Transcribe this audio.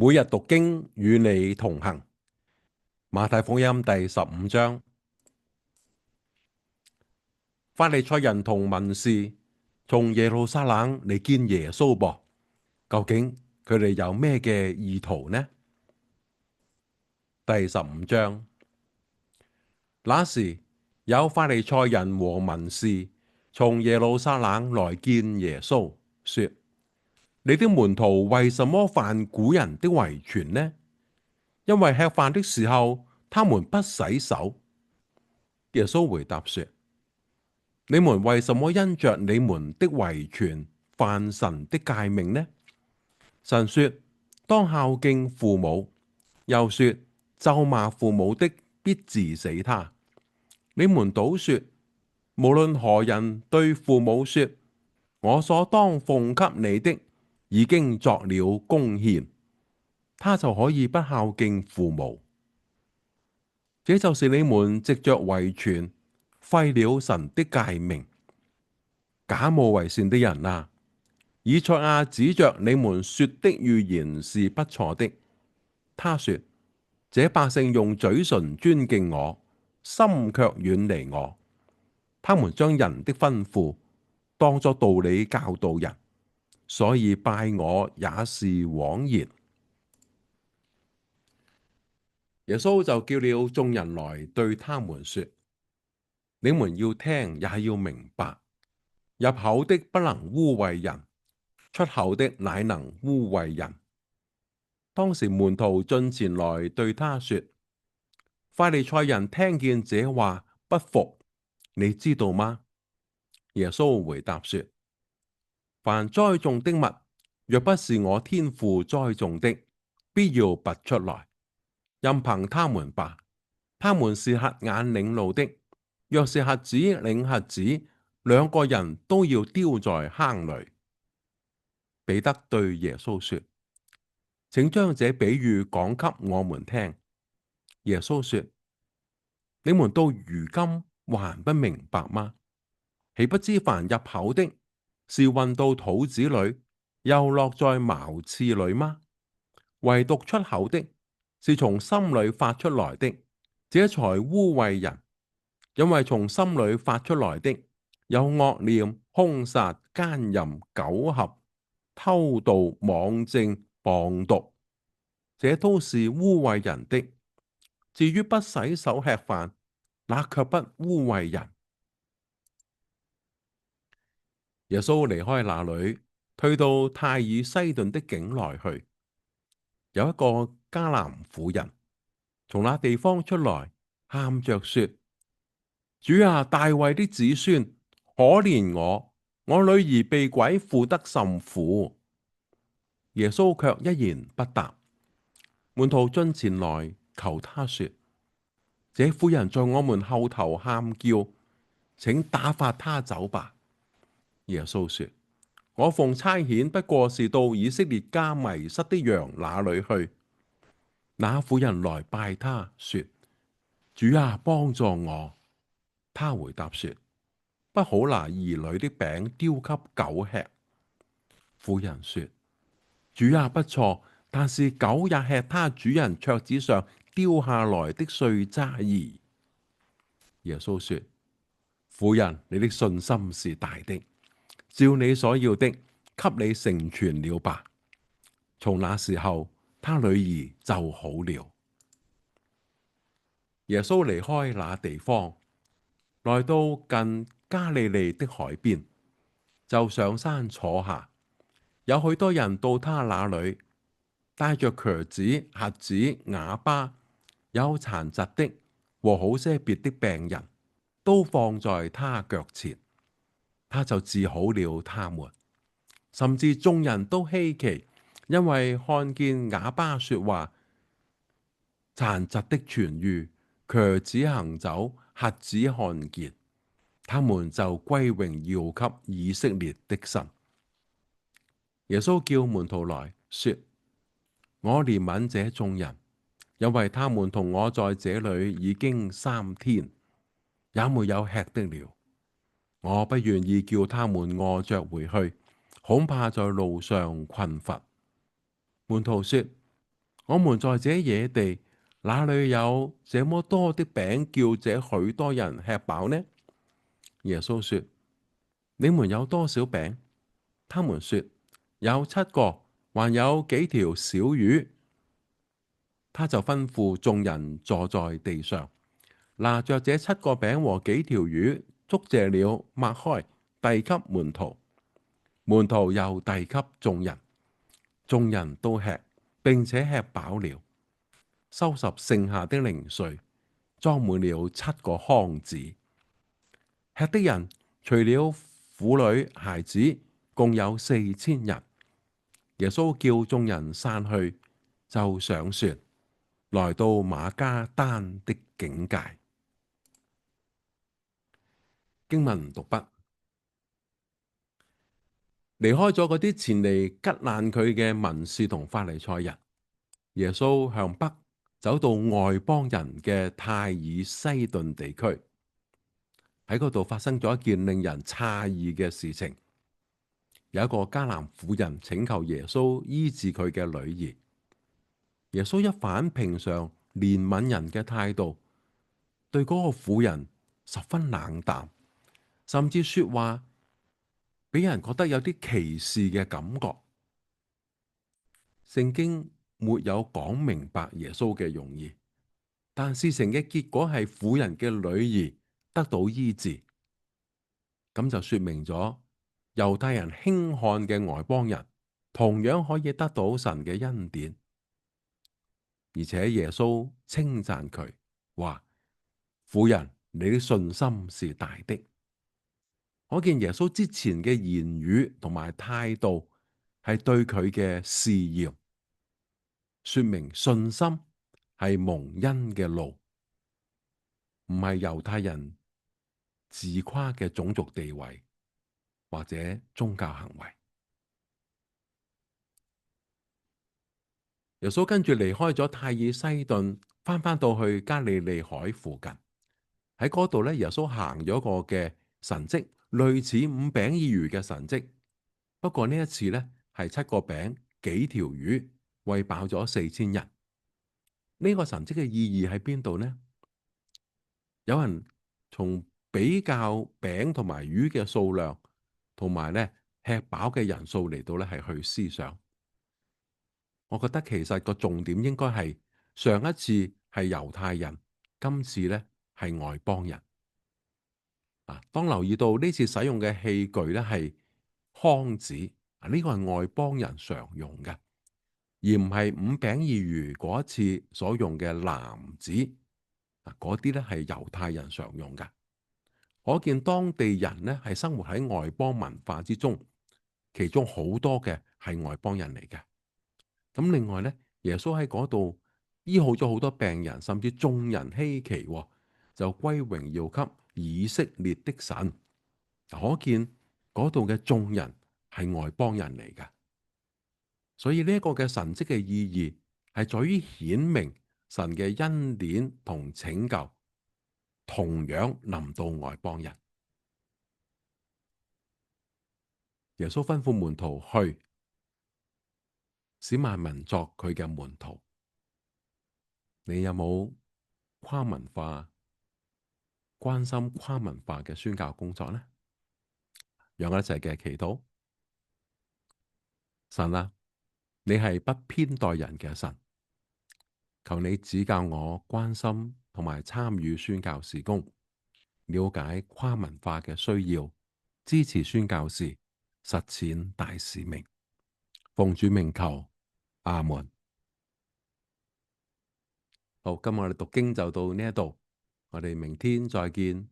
每日讀經與你同行。馬太福音第15章，法利賽人同文士從耶路撒冷嚟見耶穌噃，究竟佢哋有咩嘅意圖呢？第15章，那時有法利賽人和文士從耶路撒冷來見耶穌，說：你的門徒為什麼犯古人的遺傳呢？因為吃飯的時候，他們不洗手。耶穌回答說：你們為什麼因着你們的遺傳犯神的誡命呢？神說：當孝敬父母，又說：咒罵父母的必治死他。你們倒說，無論何人對父母說：我所當奉給你的已經作了貢獻，他就可以不孝敬父母。這就是你們藉着遺傳廢了神的誡命。假冒為善的人啊，以賽亞指着你們說的預言是不錯的。他說：這百姓用嘴唇尊敬我，心卻遠離我。他們將人的吩咐當作道理教導人，所以拜我也是枉然。耶穌就叫了眾人來對他們說：你們要聽，也要明白。入口的不能污穢人，出口的乃能污穢人。當時門徒進前來對他說：法利賽人聽見這話不服，你知道嗎？耶穌回答說：凡栽種的物，若不是我天父栽種的，必要拔出來。任憑他們吧，他們是瞎眼領路的。若是瞎子領瞎子，兩個人都要丟在坑裏。彼得對耶穌說：請將這比喻講給我們聽。耶穌說：你們到如今還不明白嗎？豈不知凡入口的，是運到肚子裏，又落在茅廁裏嗎？唯獨出口的，是從心裏發出來的，這才污穢人。因為從心裏發出來的，有惡念、兇殺、奸淫、苟合、偷盜、妄證、謗讟，這都是污穢人的。至於不洗手吃飯，那卻不污穢人。耶穌離開那裏，退到泰爾西頓的境內去。有一個迦南婦人從那地方出來，喊着說：主啊，大衛的子孫，可憐我，我女兒被鬼附得甚苦。耶穌卻一言不答。門徒進前來求他說：這婦人在我們後頭喊叫，請打發她走吧。耶穌說：我奉差遣不過是到以色列家迷失的羊那裏去。那婦人來拜他說：主啊，幫助我。他回答說：不好拿兒女的餅丟給狗吃。婦人說：主啊，不錯，但是狗也吃他主人桌子上丟下來的碎渣兒。耶穌說：婦人，你的信心是大的，照你所要的，給你成全了吧。從那時候，他女兒就好了。耶穌離開那地方，來到近加利利的海邊，就上山坐下。有許多人到他那裏，帶着瘸子、瞎子、啞巴，有殘疾的和好些別的病人，都放在他腳前，他就治好了他們。甚至眾人都稀奇，因為看見啞巴說話，殘疾的痊癒，瘸子行走，瞎子看見，他們就歸榮耀給以色列的神。耶穌叫門徒來說：我憐憫這眾人，因為他們同我在這裏已經3天，也沒有吃的了。我不願意叫他們餓着回去，恐怕在路上困乏。門徒說：我們在這野地，哪裏有這麼多的餅叫這許多人吃飽呢？耶穌說：你們有多少餅？他們說：有7個，還有幾條小魚。他就吩咐眾人坐在地上，拿着這7個餅和幾條魚，祝謝了，擘開，遞給門徒，門徒又遞給眾人，眾人都吃，並且吃飽了，收拾剩下的零碎，裝滿了7個筐子。吃的人除了婦女孩子，共有4000人。耶穌叫眾人散去，就上船，來到馬加丹的境界。經文讀畢。離開咗嗰啲前嚟吉難佢嘅文士同法利賽人，耶穌向北走到外邦人嘅泰爾西頓地區。喺嗰度發生咗一件令人詫異嘅事情。有一個迦南婦人請求耶穌醫治佢嘅女兒。耶穌一反平常憐憫人嘅態度，對嗰個婦人十分冷淡，甚至說話俾人覺得有啲歧視嘅感覺。聖經沒有講明白耶穌嘅用意，但事情嘅結果係婦人嘅女兒得到醫治，咁就說明咗猶太人輕看嘅外邦人同樣可以得到神嘅恩典。而且耶穌稱讚佢，話：婦人，你的信心是大的。可見耶穌之前嘅言語同埋態度係對佢嘅試驗，說明信心係蒙恩嘅路，唔係猶太人自誇嘅種族地位或者宗教行為。耶穌跟住離開咗泰爾西頓，翻到去加利利海附近。喺嗰度咧，耶穌行咗個嘅神蹟，類似5餅2魚嘅神蹟。不過呢一次咧，係7個餅幾條魚，餵飽咗4000人。呢個神蹟嘅意義喺邊度呢？有人從比較餅同埋魚嘅數量，同埋咧吃飽嘅人數嚟到咧係去思想。我覺得其實個重點應該係上一次係猶太人，今次咧係外邦人。當留意到呢次使用嘅器具咧係筐子，呢個係外邦人常用嘅，而唔係5餅2魚嗰一次所用嘅籃子。嗰啲咧係猶太人常用嘅。可見當地人咧係生活喺外邦文化之中，其中好多嘅係外邦人嚟嘅。咁另外咧，耶穌喺嗰度醫好咗好多病人，甚至眾人稀奇，就歸榮耀給以色列的神。可見嗰度嘅眾人係外邦人嚟㗎，所以呢一個嘅神蹟嘅意義係在於顯明神嘅恩典同拯救同樣臨到外邦人。耶穌吩咐門徒去，使萬民作佢嘅門徒。你有冇跨文化、關心跨文化嘅宣教工作呢？讓我一齊嘅祈禱。神啊，你係不偏待人嘅神，求你指教我關心同埋參與宣教事工，了解跨文化嘅需要，支持宣教士實踐大使命。奉主名求，阿門。好，今日我哋讀經就到呢一度，我哋明天再見。